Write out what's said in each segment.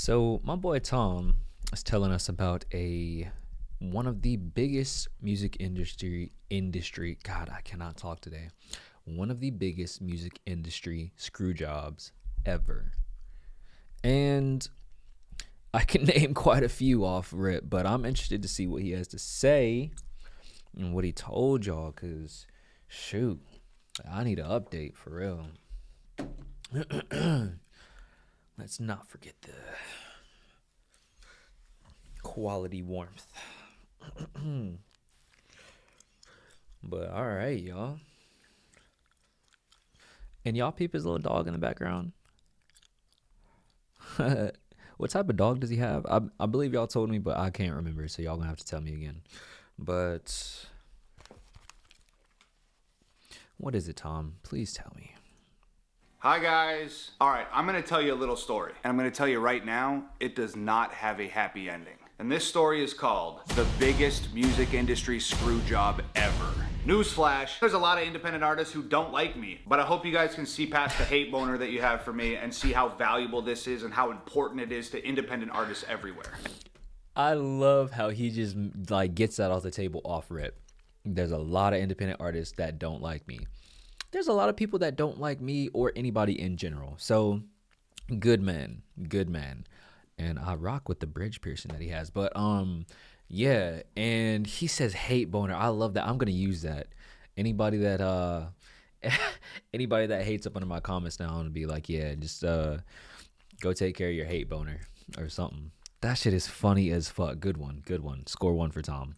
So my boy Tom is telling us about one of the biggest music industry. God, I cannot talk today. One of the biggest music industry screw jobs ever. And I can name quite a few off rip, but I'm interested to see what he has to say and what he told y'all, because shoot, I need an update for real. Let's not forget the quality warmth. But all right, y'all. And y'all peep his little dog in the background? What type of dog does he have? I believe y'all told me, but I can't remember, so y'all gonna have to tell me again. But what is it, Tom? Please tell me. Hi guys. All right, I'm gonna tell you a little story. And I'm gonna tell you right now, it does not have a happy ending. And this story is called The Biggest Music Industry Screw Job Ever. Newsflash, there's a lot of independent artists who don't like me, but I hope you guys can see past the hate boner that you have for me and see how valuable this is and how important it is to independent artists everywhere. I love how he just like gets that off the table off rip. There's a lot of independent artists that don't like me. There's a lot of people that don't like me or anybody in general. So good man. And I rock with the bridge piercing that he has. But yeah, and he says hate boner. I love that. I'm gonna use that. Anybody that anybody that hates up under my comments now, I'm gonna be like, yeah, just go take care of your hate boner or something. That shit is funny as fuck. Good one. Score 1 for Tom.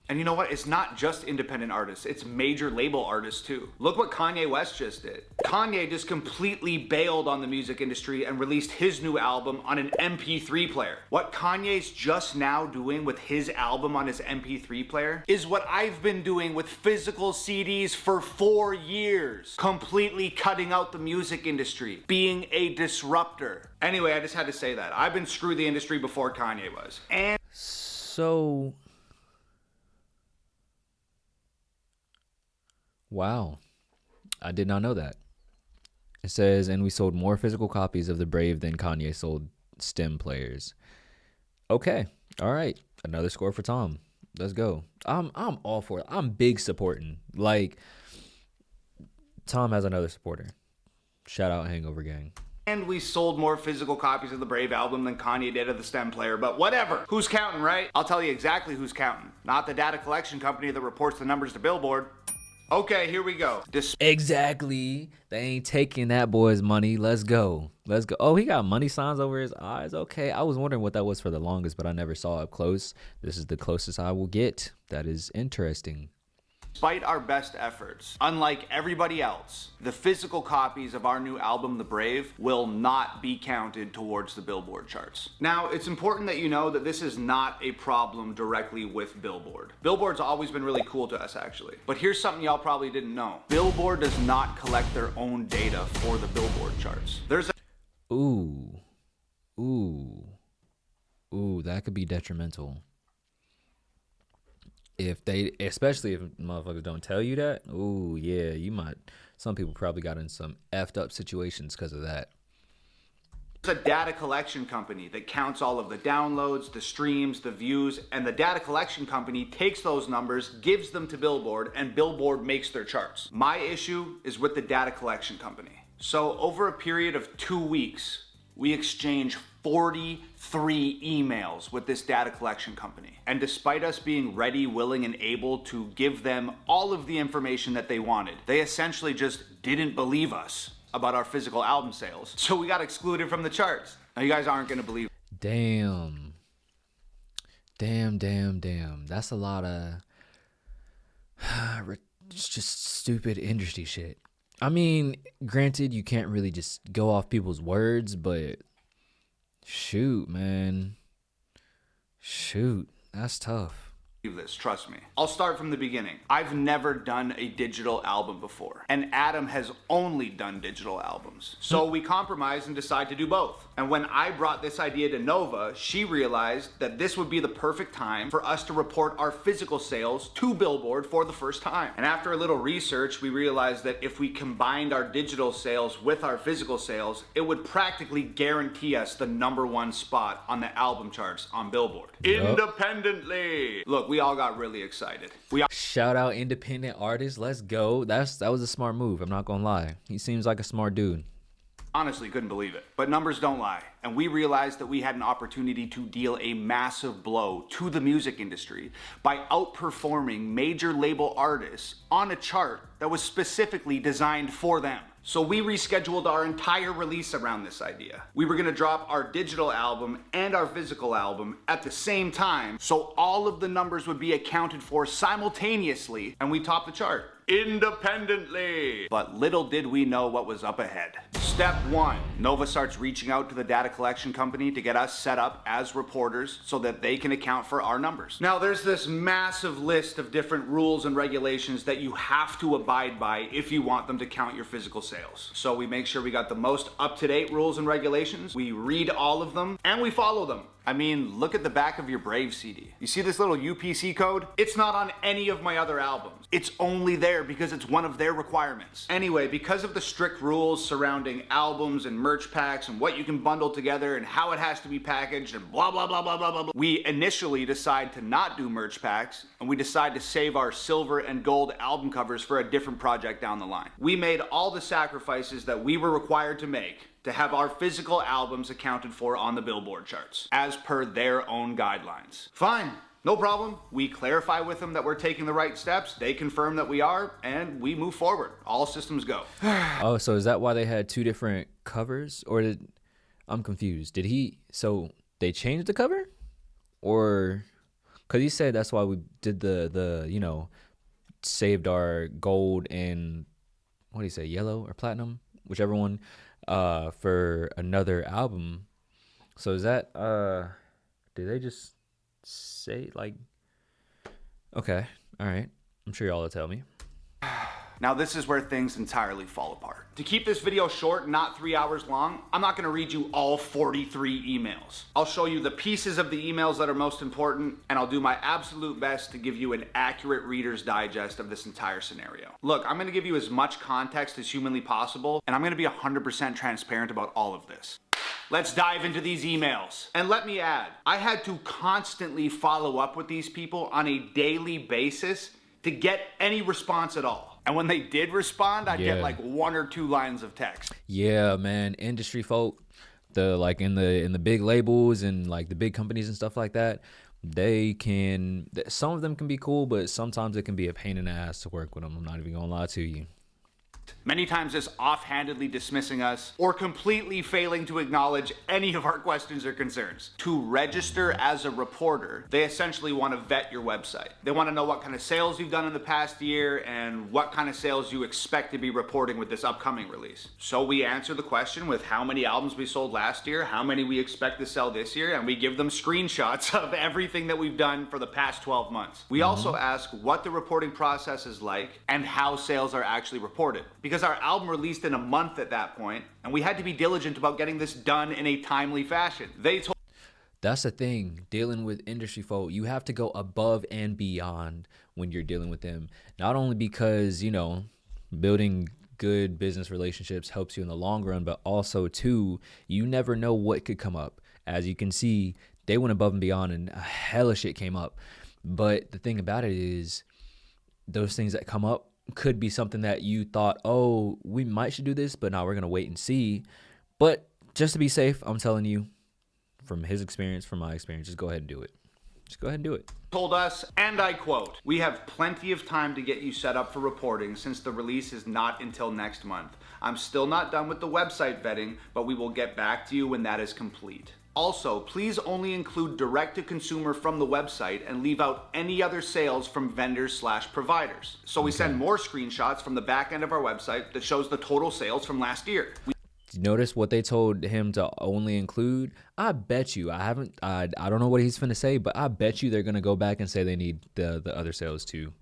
And you know what? It's not just independent artists, it's major label artists too. Look what Kanye West just did. Kanye just completely bailed on the music industry and released his new album on an MP3 player. What Kanye's just now doing with his album on his MP3 player is what I've been doing with physical CDs for 4 years. Completely cutting out the music industry, being a disruptor. Anyway, I just had to say that. I've been screw the industry before Kanye was. And so wow, I did not know that. It says, and we sold more physical copies of the Brave than Kanye sold stem players. Okay, all right, another score for Tom. Let's go. I'm all for it. I'm big supporting. Like, Tom has another supporter. Shout out Hangover Gang. And we sold more physical copies of the Brave album than Kanye did of the stem player, but whatever. Who's counting, right? I'll tell you exactly who's counting. Not the data collection company that reports the numbers to Billboard. Okay, here we go. Exactly. They ain't taking that boy's money. Let's go. Oh, he got money signs over his eyes. Okay. I was wondering what that was for the longest, but I never saw it up close. This is the closest I will get. That is interesting. Despite our best efforts, unlike everybody else, the physical copies of our new album, The Brave, will not be counted towards the Billboard charts. Now, it's important that you know that this is not a problem directly with Billboard. Billboard's always been really cool to us, actually. But here's something y'all probably didn't know. Billboard does not collect their own data for the Billboard charts. There's a Ooh, that could be detrimental. Especially if motherfuckers don't tell you that. Ooh, yeah, some people probably got in some effed up situations because of that. There's a data collection company that counts all of the downloads, the streams, the views, and the data collection company takes those numbers, gives them to Billboard, and Billboard makes their charts. My issue is with the data collection company. So over a period of 2 weeks, we exchanged 43 emails with this data collection company. And despite us being ready, willing, and able to give them all of the information that they wanted, they essentially just didn't believe us about our physical album sales. So we got excluded from the charts. Now you guys aren't gonna believe. Damn. That's a lot of just stupid industry shit. I mean, granted, you can't really just go off people's words, but shoot, man. Shoot, that's tough. this, trust me. I'll start from the beginning. I've never done a digital album before, and Adam has only done digital albums. So we compromised and decided to do both. And when I brought this idea to Nova, she realized that this would be the perfect time for us to report our physical sales to Billboard for the first time. And after a little research, we realized that if we combined our digital sales with our physical sales, it would practically guarantee us the #1 spot on the album charts on Billboard. Yep. Independently. Look, we all got really excited. Shout out independent artists. Let's go. That was a smart move. I'm not gonna lie. He seems like a smart dude. Honestly couldn't believe it. But numbers don't lie. And we realized that we had an opportunity to deal a massive blow to the music industry by outperforming major label artists on a chart that was specifically designed for them. So we rescheduled our entire release around this idea. We were gonna drop our digital album and our physical album at the same time, so all of the numbers would be accounted for simultaneously, and we topped the chart. Independently. But little did we know what was up ahead. Step 1, Nova starts reaching out to the data collection company to get us set up as reporters so that they can account for our numbers. Now there's this massive list of different rules and regulations that you have to abide by if you want them to count your physical sales. So we make sure we got the most up-to-date rules and regulations, we read all of them, and we follow them. I mean, look at the back of your Brave CD. You see this little UPC code? It's not on any of my other albums. It's only there because it's one of their requirements. Anyway, because of the strict rules surrounding albums and merch packs and what you can bundle together and how it has to be packaged and blah, blah, blah, blah, blah, blah, blah, we initially decide to not do merch packs, and we decide to save our silver and gold album covers for a different project down the line. We made all the sacrifices that we were required to make to have our physical albums accounted for on the Billboard charts, as per their own guidelines. Fine, no problem. We clarify with them that we're taking the right steps, they confirm that we are, and we move forward. All systems go. Oh, so is that why they had 2 different covers? Or I'm confused. So they changed the cover? Or, because he said that's why we did the saved our gold and, what do you say, yellow or platinum? Whichever one. For another album. So is that did they just say okay, all right, I'm sure y'all will tell me. Now this is where things entirely fall apart. To keep this video short, not 3 hours long, I'm not gonna read you all 43 emails. I'll show you the pieces of the emails that are most important, and I'll do my absolute best to give you an accurate Reader's Digest of this entire scenario. Look, I'm gonna give you as much context as humanly possible, and I'm gonna be 100% transparent about all of this. Let's dive into these emails. And let me add, I had to constantly follow up with these people on a daily basis to get any response at all. And when they did respond, I'd get like 1 or 2 lines of text. Yeah, man, industry folk, in the big labels and like the big companies and stuff like that, some of them can be cool, but sometimes it can be a pain in the ass to work with them. I'm not even gonna lie to you. Many times just offhandedly dismissing us or completely failing to acknowledge any of our questions or concerns. To register as a reporter, they essentially want to vet your website. They want to know what kind of sales you've done in the past year and what kind of sales you expect to be reporting with this upcoming release. So we answer the question with how many albums we sold last year, how many we expect to sell this year, and we give them screenshots of everything that we've done for the past 12 months. We also ask what the reporting process is like and how sales are actually reported. Because our album released in a month at that point, and we had to be diligent about getting this done in a timely fashion. That's the thing, dealing with industry folk, you have to go above and beyond when you're dealing with them. Not only because, building good business relationships helps you in the long run, but also too, you never know what could come up. As you can see, they went above and beyond and a hell of shit came up. But the thing about it is, those things that come up could be something that you thought, oh, we might should do this, but now we're going to wait and see. But just to be safe, I'm telling you, from his experience, from my experience, just go ahead and do it. Just go ahead and do it. Told us, and I quote, "We have plenty of time to get you set up for reporting since the release is not until next month. I'm still not done with the website vetting, but we will get back to you when that is complete. Also, please only include direct-to-consumer from the website and leave out any other sales from vendors/providers. So we send more screenshots from the back end of our website that shows the total sales from last year. Notice what they told him to only include. I bet you, I don't know what he's finna say, but I bet you they're gonna go back and say they need the other sales too.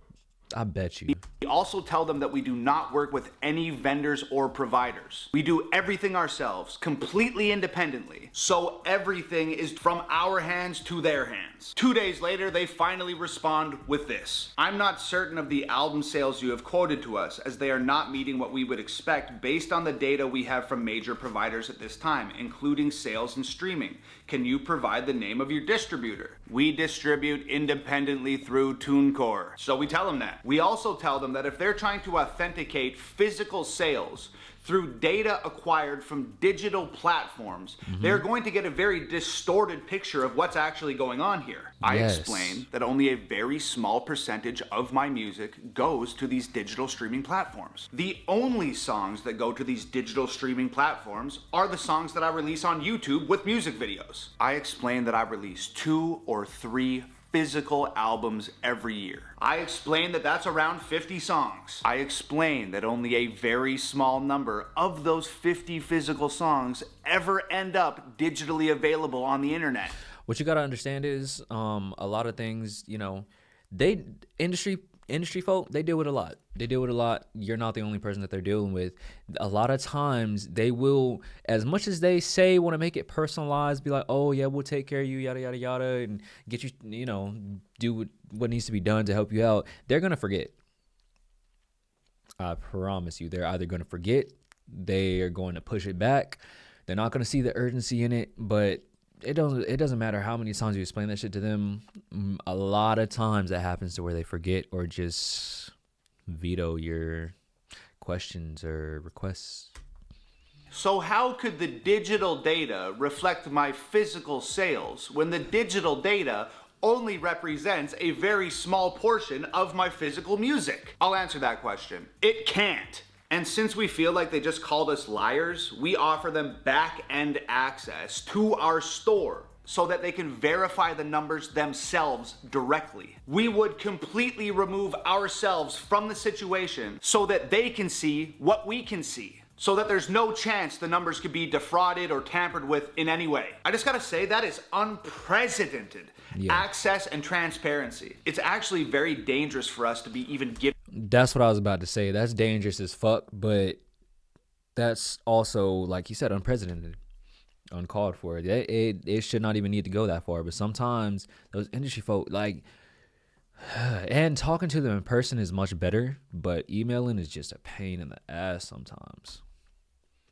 I bet you. We also tell them that we do not work with any vendors or providers. We do everything ourselves, completely independently. So everything is from our hands to their hands. 2 days later, they finally respond with this. I'm not certain of the album sales you have quoted to us, as they are not meeting what we would expect based on the data we have from major providers at this time, including sales and streaming. Can you provide the name of your distributor? We distribute independently through TuneCore. So we tell them that. We also tell them that if they're trying to authenticate physical sales through data acquired from digital platforms, they're going to get a very distorted picture of what's actually going on here. I explain that only a very small percentage of my music goes to these digital streaming platforms. The only songs that go to these digital streaming platforms are the songs that I release on YouTube with music videos. I explain that I release 2 or 3 physical albums every year. I explain that that's around 50 songs. I explain that only a very small number of those 50 physical songs ever end up digitally available on the internet. What you gotta understand is, a lot of things, you know, industry folk, they deal with a lot. They deal with a lot. You're not the only person that they're dealing with. A lot of times they will, as much as they say want to make it personalized, be like, oh yeah, we'll take care of you, yada yada yada, and get you, you know, do what needs to be done to help you out. They're gonna forget. I promise you, they're either gonna forget, they are going to push it back. They're not gonna see the urgency in it, but it doesn't matter how many times you explain that shit to them. A lot of times that happens to where they forget or just veto your questions or requests. So how could the digital data reflect my physical sales when the digital data only represents a very small portion of my physical music? I'll answer that question. It can't. And since we feel like they just called us liars, we offer them back-end access to our store so that they can verify the numbers themselves directly. We would completely remove ourselves from the situation so that they can see what we can see, so that there's no chance the numbers could be defrauded or tampered with in any way. I just gotta say, that is unprecedented access and transparency. It's actually very dangerous for us to be even given. That's what I was about to say. That's dangerous as fuck, but that's also, like you said, unprecedented, uncalled for. It should not even need to go that far. But sometimes those industry folk, like, and talking to them in person is much better, but emailing is just a pain in the ass sometimes.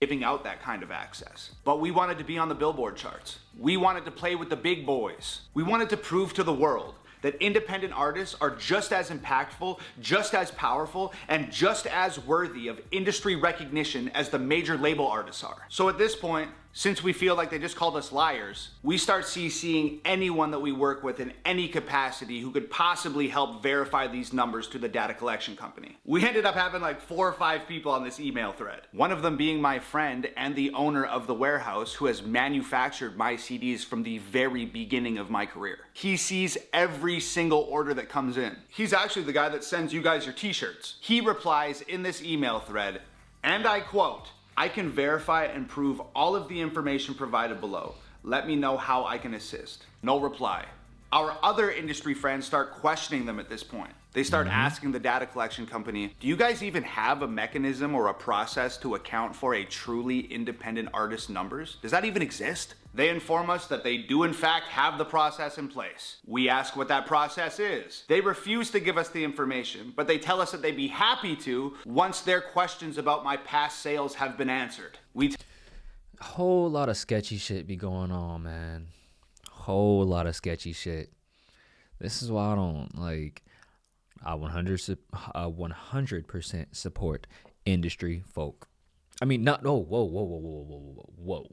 Giving out that kind of access. But we wanted to be on the Billboard charts. We wanted to play with the big boys. We wanted to prove to the world that independent artists are just as impactful, just as powerful, and just as worthy of industry recognition as the major label artists are. So at this point, since we feel like they just called us liars, we start CCing anyone that we work with in any capacity who could possibly help verify these numbers to the data collection company. We ended up having like 4 or 5 people on this email thread. One of them being my friend and the owner of the warehouse who has manufactured my CDs from the very beginning of my career. He sees every single order that comes in. He's actually the guy that sends you guys your t-shirts. He replies in this email thread, and I quote, "I can verify and prove all of the information provided below. Let me know how I can assist." No reply. Our other industry friends start questioning them at this point. They start asking the data collection company, do you guys even have a mechanism or a process to account for a truly independent artist's numbers? Does that even exist? They inform us that they do in fact have the process in place. We ask what that process is. They refuse to give us the information, but they tell us that they'd be happy to once their questions about my past sales have been answered. A whole lot of sketchy shit be going on, man. Whole lot of sketchy shit. This is why I don't like. I 100% support industry folk. I mean, not. Oh, whoa.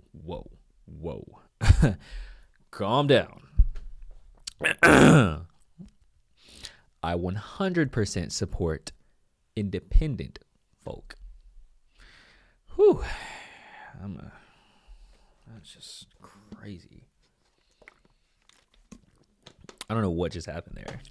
Calm down. I 100% support independent folk. Whew. That's just crazy. I don't know what just happened there.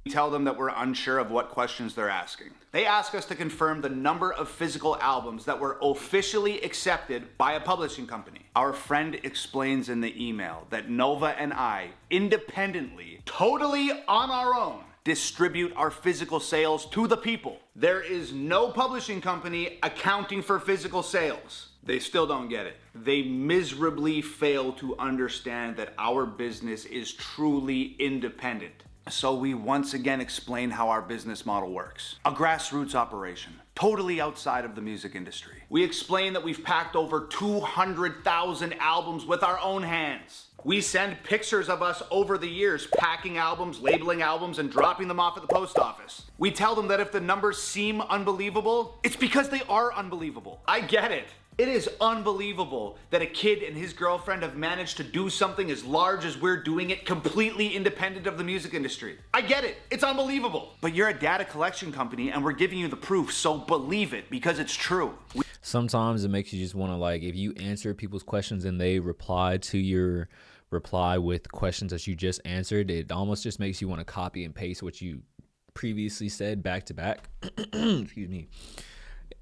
We tell them that we're unsure of what questions they're asking. They ask us to confirm the number of physical albums that were officially accepted by a publishing company. Our friend explains in the email that Nova and I, independently, totally on our own, distribute our physical sales to the people. There is no publishing company accounting for physical sales. They still don't get it. They miserably fail to understand that our business is truly independent. So we once again explain how our business model works. A grassroots operation, totally outside of the music industry. We explain that we've packed over 200,000 albums with our own hands. We send pictures of us over the years, packing albums, labeling albums, and dropping them off at the post office. We tell them that if the numbers seem unbelievable, it's because they are unbelievable. I get it. It is unbelievable that a kid and his girlfriend have managed to do something as large as we're doing it, completely independent of the music industry. I get it. It's unbelievable. But you're a data collection company and we're giving you the proof, so believe it because it's true. Sometimes it makes you just want to, like, if you answer people's questions and they reply to your reply with questions that you just answered, it almost just makes you want to copy and paste what you previously said back to back. Excuse me.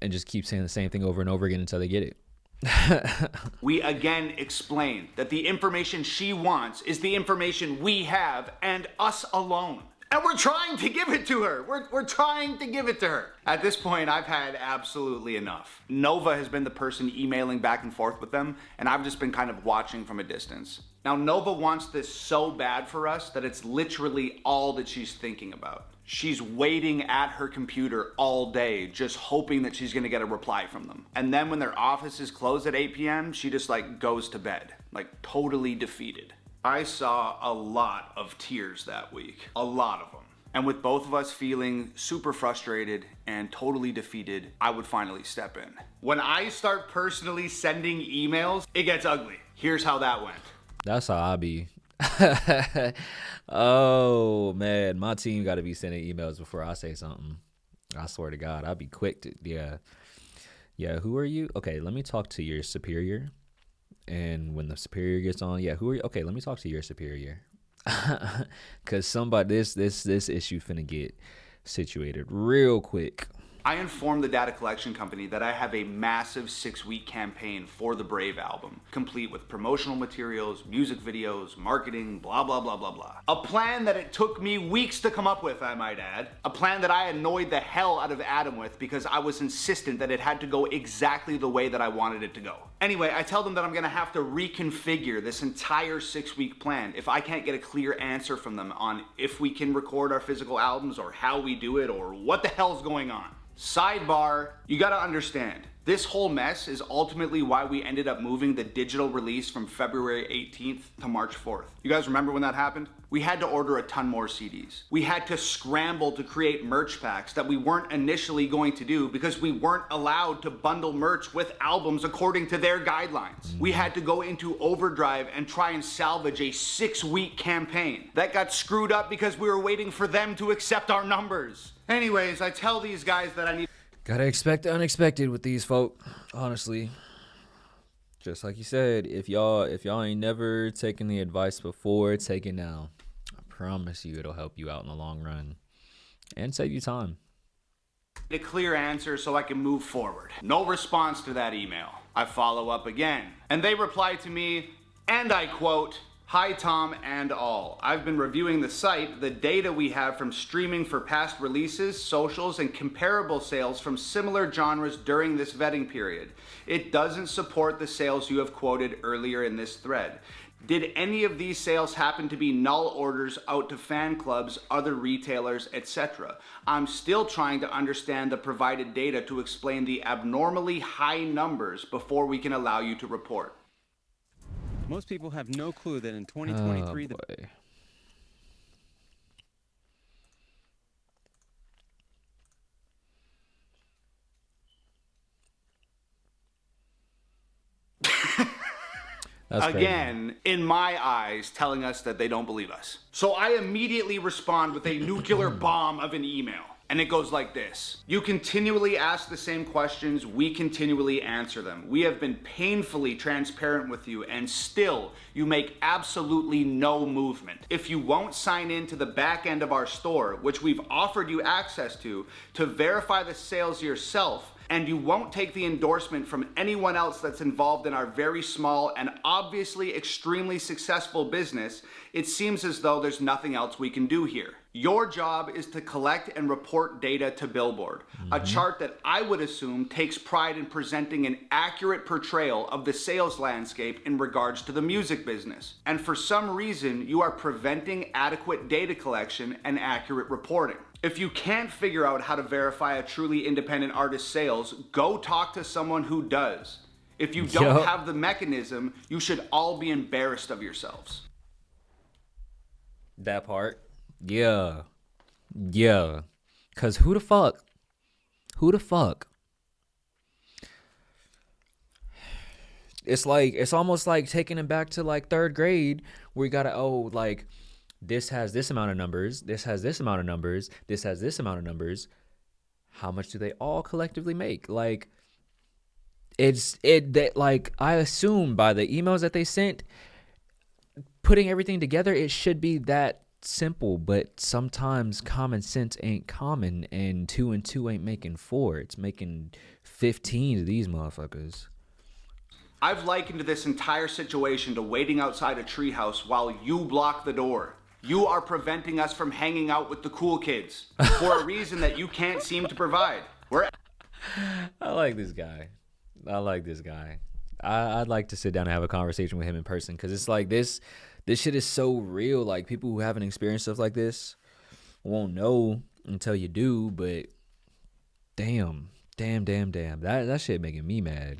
And just keep saying the same thing over and over again until they get it. We again explain that the information she wants is the information we have and us alone. And we're trying to give it to her. We're trying to give it to her. At this point, I've had absolutely enough. Nova has been the person emailing back and forth with them, and I've just been kind of watching from a distance. Now, Nova wants this so bad for us that it's literally all that she's thinking about. She's waiting at her computer all day, just hoping that she's gonna get a reply from them. And then when their offices close at 8 p.m., she just goes to bed, totally defeated. I saw a lot of tears that week, a lot of them. And with both of us feeling super frustrated and totally defeated, I would finally step in. When I start personally sending emails, it gets ugly. Here's how that went. That's how I be. Oh man, my team got to be sending emails before I say something. I swear to God, I'll be quick to who are you? Okay, let me talk to your superior. And when the superior gets on, who are you? Okay, let me talk to your superior. Cause somebody this issue finna get situated real quick. I informed the data collection company that I have a massive 6-week campaign for the Brave album, complete with promotional materials, music videos, marketing, blah, blah, blah, blah, blah. A plan that it took me weeks to come up with, I might add. A plan that I annoyed the hell out of Adam with because I was insistent that it had to go exactly the way that I wanted it to go. Anyway, I tell them that I'm gonna have to reconfigure this entire 6-week plan if I can't get a clear answer from them on if we can record our physical albums or how we do it or what the hell's going on. Sidebar, you gotta understand, this whole mess is ultimately why we ended up moving the digital release from February 18th to March 4th. You guys remember when that happened? We had to order a ton more CDs. We had to scramble to create merch packs that we weren't initially going to do because we weren't allowed to bundle merch with albums according to their guidelines. We had to go into overdrive and try and salvage a 6-week campaign. That got screwed up because we were waiting for them to accept our numbers. Anyways, I tell these guys that I need... Gotta expect the unexpected with these folk, honestly. Just like you said, if y'all ain't never taken the advice before, take it now. I promise you it'll help you out in the long run and save you time. A clear answer so I can move forward. No response to that email. I follow up again, and they reply to me, and I quote, "Hi Tom and all. I've been reviewing the site, the data we have from streaming for past releases, socials, and comparable sales from similar genres during this vetting period. It doesn't support the sales you have quoted earlier in this thread. Did any of these sales happen to be null orders out to fan clubs, other retailers, etc.? I'm still trying to understand the provided data to explain the abnormally high numbers before we can allow you to report." Most people have no clue that in 2023, Again, in my eyes, telling us that they don't believe us. So I immediately respond with a nuclear bomb of an email. And it goes like this. You continually ask the same questions, we continually answer them. We have been painfully transparent with you, and still you make absolutely no movement. If you won't sign in to the back end of our store, which we've offered you access to verify the sales yourself, and you won't take the endorsement from anyone else that's involved in our very small and obviously extremely successful business, it seems as though there's nothing else we can do here. Your job is to collect and report data to Billboard, a chart that I would assume takes pride in presenting an accurate portrayal of the sales landscape in regards to the music business. And for some reason, you are preventing adequate data collection and accurate reporting. If you can't figure out how to verify a truly independent artist's sales, go talk to someone who does. If you don't have the mechanism, you should all be embarrassed of yourselves. That part. Yeah. Yeah. Cause who the fuck? Who the fuck? It's like, it's almost like taking it back to like 3rd grade where you gotta, oh, like, this has this amount of numbers, this has this amount of numbers, this has this amount of numbers. How much do they all collectively make? Like, like, I assume by the emails that they sent, putting everything together, it should be that simple, but sometimes common sense ain't common, and 2 and 2 ain't making 4. It's making 15 to these motherfuckers. I've likened this entire situation to waiting outside a treehouse while you block the door. You are preventing us from hanging out with the cool kids for a reason that you can't seem to provide. I like this guy. I'd like to sit down and have a conversation with him in person, because it's like this shit is so real. Like, people who haven't experienced stuff like this won't know until you do, but damn. That shit making me mad.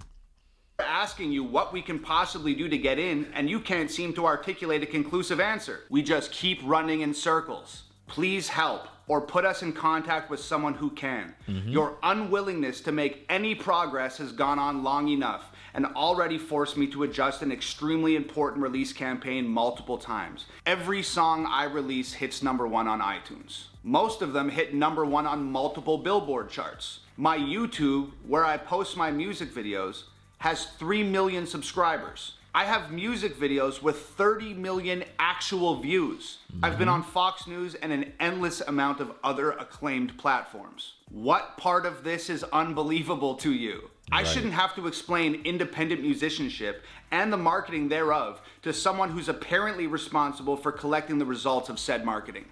We're asking you what we can possibly do to get in, and you can't seem to articulate a conclusive answer. We just keep running in circles. Please help, or put us in contact with someone who can. Your unwillingness to make any progress has gone on long enough and already forced me to adjust an extremely important release campaign multiple times. Every song I release hits #1 on iTunes. Most of them hit #1 on multiple Billboard charts. My YouTube, where I post my music videos, has 3 million subscribers. I have music videos with 30 million actual views. I've been on Fox News and an endless amount of other acclaimed platforms. What part of this is unbelievable to you? I shouldn't have to explain independent musicianship and the marketing thereof to someone who's apparently responsible for collecting the results of said marketing.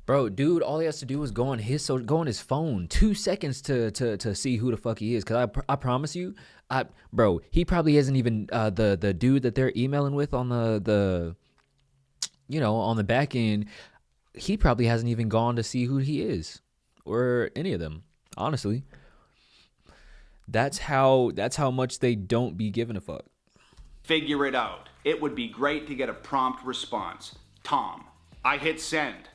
Bro, dude, all he has to do is go on his phone 2 seconds to see who the fuck he is. Cause I promise you, bro, he probably isn't even the dude that they're emailing with on the on the back end. He probably hasn't even gone to see who he is or any of them. Honestly, that's how much they don't be giving a fuck. Figure it out. It would be great to get a prompt response. Tom. I hit send.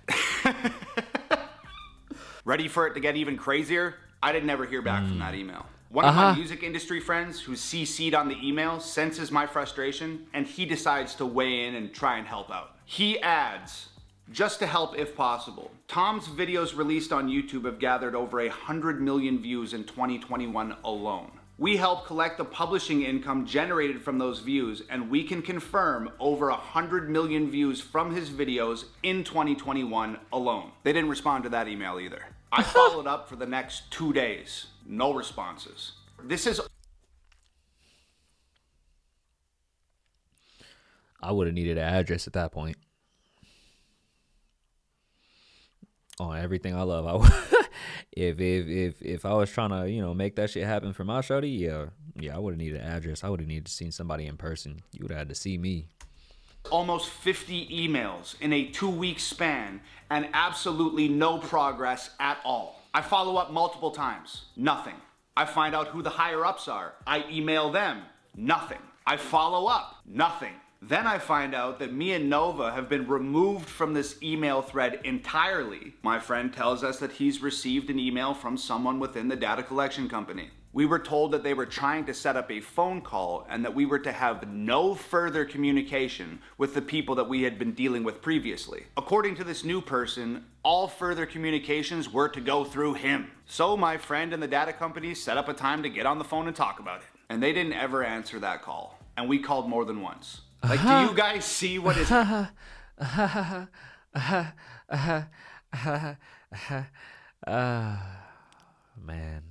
Ready for it to get even crazier? I didn't ever hear back from that email. One of my music industry friends who's CC'd on the email senses my frustration, and he decides to weigh in and try and help out. He adds, just to help if possible, Tom's videos released on YouTube have gathered over 100 million views in 2021 alone. We help collect the publishing income generated from those views, and we can confirm over 100 million views from his videos in 2021 alone. They didn't respond to that email either. I followed up for the next 2 days. No responses. I would have needed an address at that point. On everything I love, if I was trying to make that shit happen for my shorty, yeah, I would have needed an address. I would have needed to see somebody in person. You would have had to see me. Almost 50 emails in a 2-week span, and absolutely no progress at all. I follow up multiple times. Nothing. I find out who the higher ups are. I email them. Nothing. I follow up. Nothing. Then I find out that me and Nova have been removed from this email thread entirely. My friend tells us that he's received an email from someone within the data collection company. We were told that they were trying to set up a phone call and that we were to have no further communication with the people that we had been dealing with previously. According to this new person, all further communications were to go through him. So my friend and the data company set up a time to get on the phone and talk about it. And they didn't ever answer that call. And we called more than once. Like, do you guys see what is... Man.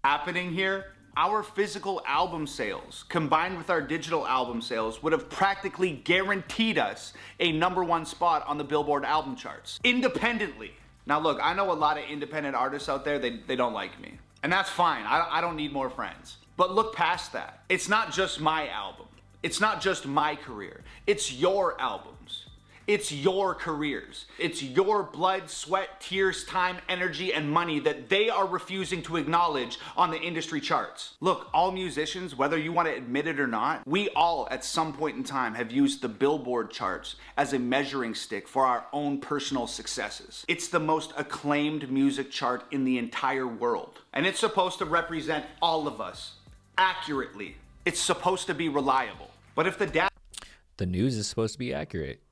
happening here? Our physical album sales, combined with our digital album sales, would have practically guaranteed us a #1 spot on the Billboard album charts, independently. Now look, I know a lot of independent artists out there, they don't like me. And that's fine, I don't need more friends. But look past that. It's not just my album. It's not just my career. It's your albums. It's your careers. It's your blood, sweat, tears, time, energy, and money that they are refusing to acknowledge on the industry charts. Look, all musicians, whether you want to admit it or not, we all at some point in time have used the Billboard charts as a measuring stick for our own personal successes. It's the most acclaimed music chart in the entire world. And it's supposed to represent all of us accurately. It's supposed to be reliable. But if the data... The news is supposed to be accurate.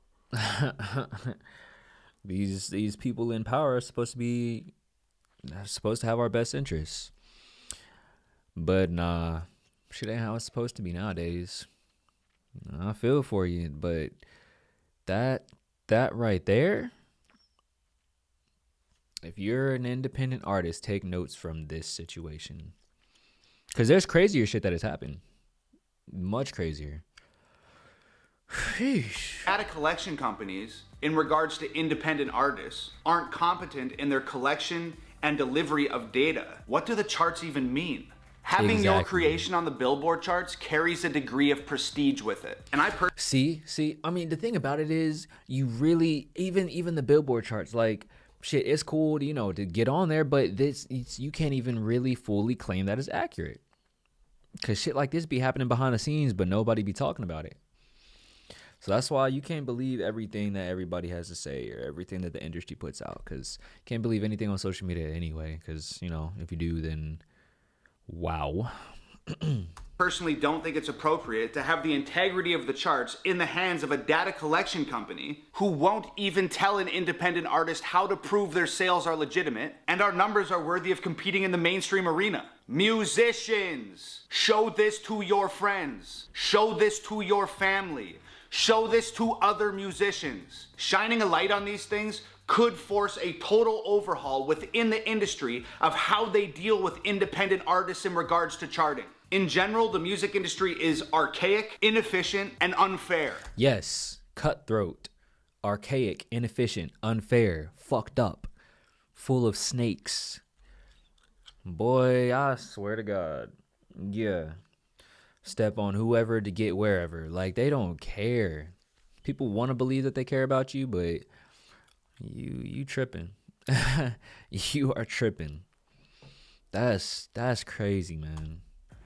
These people in power are supposed to have our best interests, but nah, shit ain't how it's supposed to be nowadays. I feel for you, but that right there, if you're an independent artist, take notes from this situation, because there's crazier shit that has happened, much crazier. Data collection companies, in regards to independent artists, aren't competent in their collection and delivery of data. What do the charts even mean? Having your creation on the Billboard charts carries a degree of prestige with it. And I see, I mean, the thing about it is, you really, even the Billboard charts, like, shit, it's cool, to get on there, but you can't even really fully claim that is accurate. Because shit like this be happening behind the scenes, but nobody be talking about it. So that's why you can't believe everything that everybody has to say or everything that the industry puts out, because you can't believe anything on social media anyway, because, if you do, then wow. Personally don't think it's appropriate to have the integrity of the charts in the hands of a data collection company who won't even tell an independent artist how to prove their sales are legitimate and our numbers are worthy of competing in the mainstream arena. Musicians, show this to your friends. Show this to your family. Show this to other musicians. Shining a light on these things could force a total overhaul within the industry of how they deal with independent artists in regards to charting. In general, the music industry is archaic, inefficient, and unfair. Yes, cutthroat, archaic, inefficient, unfair, fucked up, full of snakes. Boy, I swear to God. Yeah. Step on whoever to get wherever. Like, they don't care. People want to believe that they care about you, but you tripping. You are tripping. That's crazy, man.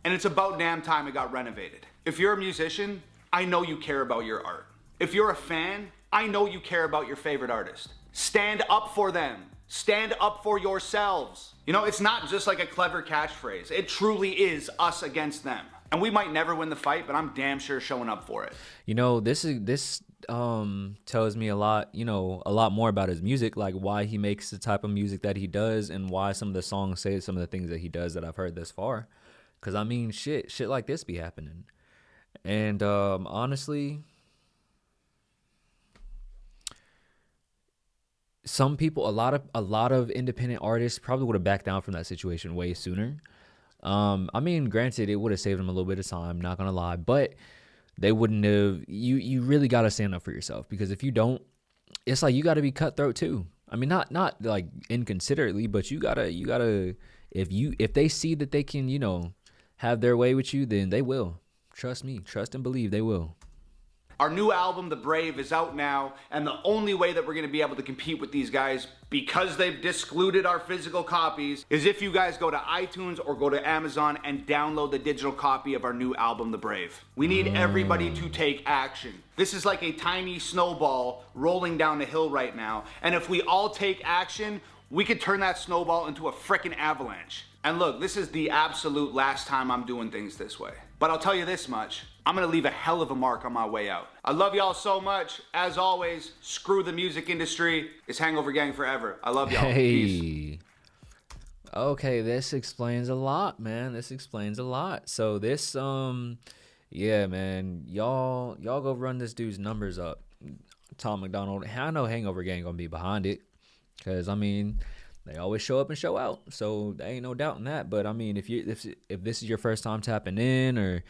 And it's about damn time it got renovated. If you're a musician, I know you care about your art. If you're a fan, I know you care about your favorite artist. Stand up for them. Stand up for yourselves. It's not just like a clever catchphrase. It truly is us against them. And we might never win the fight, but I'm damn sure showing up for it. This tells me a lot more about his music, like why he makes the type of music that he does and why some of the songs say some of the things that he does that I've heard thus far. Because, I mean, shit like this be happening. And honestly, some people, a lot of independent artists probably would have backed down from that situation way sooner. I mean, granted, it would have saved them a little bit of time, not gonna lie, but they wouldn't have. You really gotta stand up for yourself, because if you don't, it's like you gotta be cutthroat too. I mean, not like inconsiderately, but you gotta. If they see that they can, have their way with you, then they will. Trust me, trust and believe they will. Our new album, The Brave, is out now, and the only way that we're going to be able to compete with these guys, because they've discluded our physical copies, is if you guys go to iTunes or go to Amazon and download the digital copy of our new album, The Brave. We need everybody to take action. This is like a tiny snowball rolling down the hill right now, and if we all take action, we could turn that snowball into a frickin' avalanche. And look, this is the absolute last time I'm doing things this way. But I'll tell you this much, I'm gonna leave a hell of a mark on my way out. I love y'all so much. As always, screw the music industry. It's Hangover Gang forever. I love y'all. Peace. Okay, this explains a lot, man. This explains a lot. So this, yeah, man, y'all go run this dude's numbers up. TomMacDonald. I know Hangover Gang gonna be behind it, cause I mean, they always show up and show out, so there ain't no doubt in that. But I mean, if this is your first time tapping in or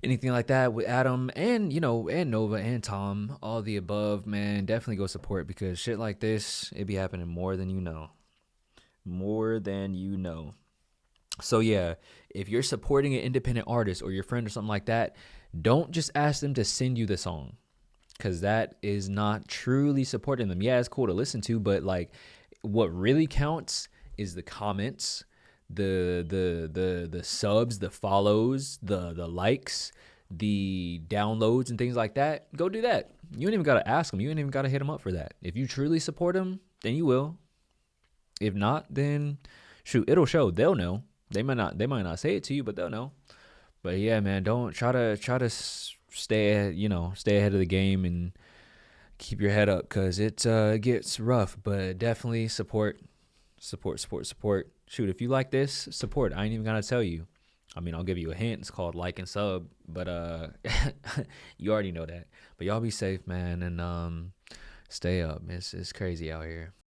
anything like that with Adam and and Nova and Tom, all the above, man, definitely go support, because shit like this, it be happening more than you know. More than you know. So yeah, if you're supporting an independent artist or your friend or something like that, don't just ask them to send you the song, because that is not truly supporting them. Yeah, it's cool to listen to, but like, what really counts is the comments, the subs, the follows, the likes, the downloads and things like that. Go do that. You ain't even gotta ask them. You ain't even gotta hit them up for that. If you truly support them, then you will. If not, then shoot, it'll show. They'll know. They might not say it to you, but they'll know. But yeah, man, don't try to stay ahead of the game and keep your head up, because it gets rough. But definitely support. Shoot, if you like this, support. I ain't even gonna tell you. I mean, I'll give you a hint. It's called like and sub, but you already know that. But y'all be safe, man, and stay up. It's crazy out here.